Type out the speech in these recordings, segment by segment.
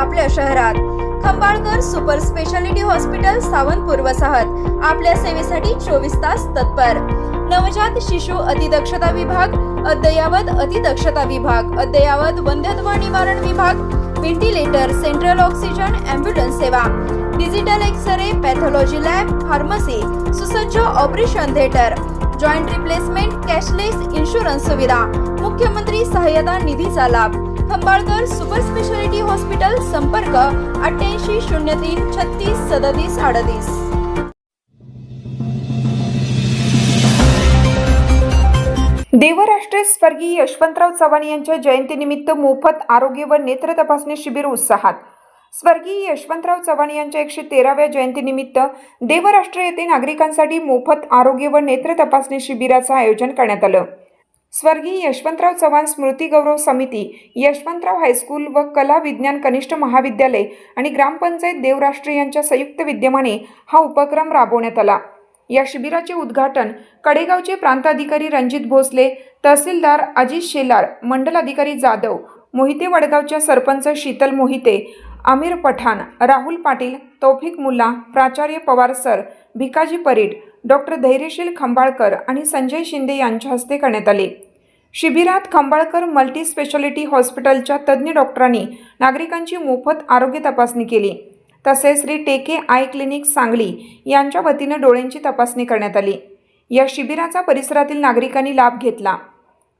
आपल्या शहरात Khambalkar super speciality hospital Sawantpur वसाहत आपल्या सेवेसाठी 24 तास तत्पर। नवजात शिशु अतिदक्षता विभाग, अद्ययावत अतिदक्षता विभाग, अद्ययावत वंध्यत्व निवारण विभाग, व्हेंटिलेटर, सेंट्रल ऑक्सिजन, ॲम्ब्युलन्स सेवा, digital X-ray, pathology lab, pharmacy, सुसज्ज operation theatre, joint replacement, cashless insurance सुविधा, मुख्यमंत्री सहाय्यता निधीचा लाभ। खंबाळकर सुपर स्पेशालिटी हॉस्पिटल, संपर्क 88 03 36 37 38। देवराष्ट्र स्वर्गीय यशवंतराव चव्हाण यांच्या जयंतीनिमित्त मोफत आरोग्य व नेत्र तपासणी शिबिर उत्साहात। स्वर्गीय यशवंतराव चव्हाण यांच्या 113व्या जयंतीनिमित्त देवराष्ट्र येथे नागरिकांसाठी मोफत आरोग्य व नेत्र तपासणी शिबिराचे आयोजन करण्यात आलं। स्वर्गीय यशवंतराव चव्हाण स्मृती गौरव समिती, यशवंतराव हायस्कूल व कला विज्ञान कनिष्ठ महाविद्यालय आणि ग्रामपंचायत देवराष्ट्र यांच्या संयुक्त विद्यमाने हा उपक्रम राबवण्यात आला। या शिबिराचे उद्घाटन कडेगावचे प्रांताधिकारी रणजित भोसले, तहसीलदार अजित शेलार, मंडल अधिकारी जाधव, मोहिते वडगावच्या सरपंच शीतल मोहिते, आमिर पठाण, राहुल पाटील, तौफिक मुल्ला, प्राचार्य पवार सर, भिकाजी परीट, डॉक्टर धैर्यशील खंबाळकर आणि संजय शिंदे यांच्या हस्ते करण्यात आले। शिबिरात खंबाळकर मल्टी स्पेशालिटी हॉस्पिटलच्या तज्ज्ञ डॉक्टरांनी नागरिकांची मोफत आरोग्य तपासणी केली। तसेच श्री टेके आय क्लिनिक सांगली यांच्या वतीने डोळ्यांची तपासणी करण्यात आली। या शिबिराचा परिसरातील नागरिकांनी लाभ घेतला।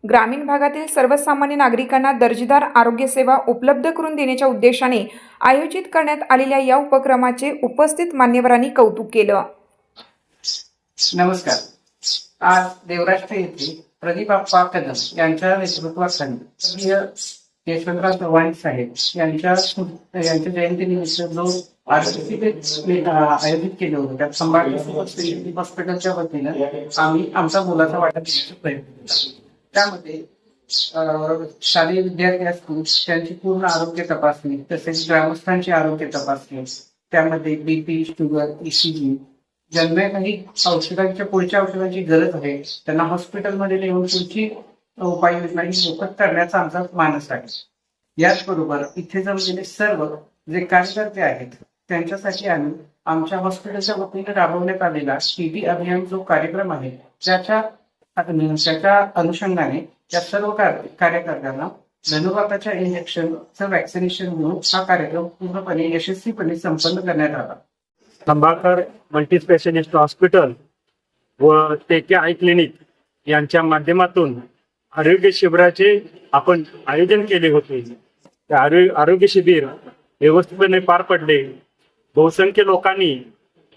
ग्रामीण भागातील सर्वसामान्य नागरिकांना दर्जेदार आरोग्य सेवा उपलब्ध करून देण्याच्या उद्देशाने आयोजित करण्यात आलेल्या या उपक्रमाचे उपस्थित मान्यवरांनी कौतुक केलं। नमस्कार। आज देवराष्ट्र येथे प्रदीप अप्पा कदम यांच्या नेतृत्वाखाली यशवंतराव चव्हाण साहेब यांच्या जयंतीनिमित्त जो आयोजित केले होते त्या खंबाळकर स्पेशालिटी हॉस्पिटलच्या वतीनं आम्ही आमचा मुलाचा वाटा देण्याचा प्रयत्न केला। त्यामध्ये शालेय विद्यार्थी असतील त्यांची पूर्ण आरोग्य तपासणी, तसेच ग्रामस्थांची आरोग्य तपासणी, त्यामध्ये बीपी, शुगर, ECG, ज्यांना काही औषधांच्या पुढच्या औषधांची गरज आहे त्यांना हॉस्पिटलमध्ये नेऊन पुढची उपाययोजना ही मोफत करण्याचा आमचा मानस आहे। याचबरोबर इथे जमलेले सर्व जे कार्यकर्ते आहेत त्यांच्यासाठी आम्ही आमच्या हॉस्पिटलच्या वतीने राबवण्यात आलेला TB अभियान जो कार्यक्रम आहे त्याच्या अनुषंगाने त्या सर्व कार्यकर्त्यांना धनुबाताच्या इंजेक्शनचं वॅक्सिनेशन घेऊन हा कार्यक्रम पूर्णपणे यशस्वीपणे संपन्न करण्यात आला। खंबाळकर मल्टी स्पेशालिस्ट हॉस्पिटल व टेके आय क्लिनिक यांच्या माध्यमातून आरोग्य शिबिराचे आपण आयोजन केले होते। त्या आरोग्य शिबिर व्यवस्थितपणे पार पडले। बहुसंख्य लोकांनी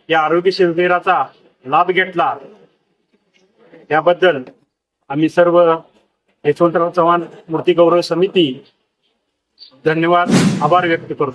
या आरोग्य शिबिराचा लाभ घेतला। याबद्दल आम्ही सर्व यशवंतराव चव्हाण स्मृती गौरव समिती धन्यवाद, आभार व्यक्त करतो।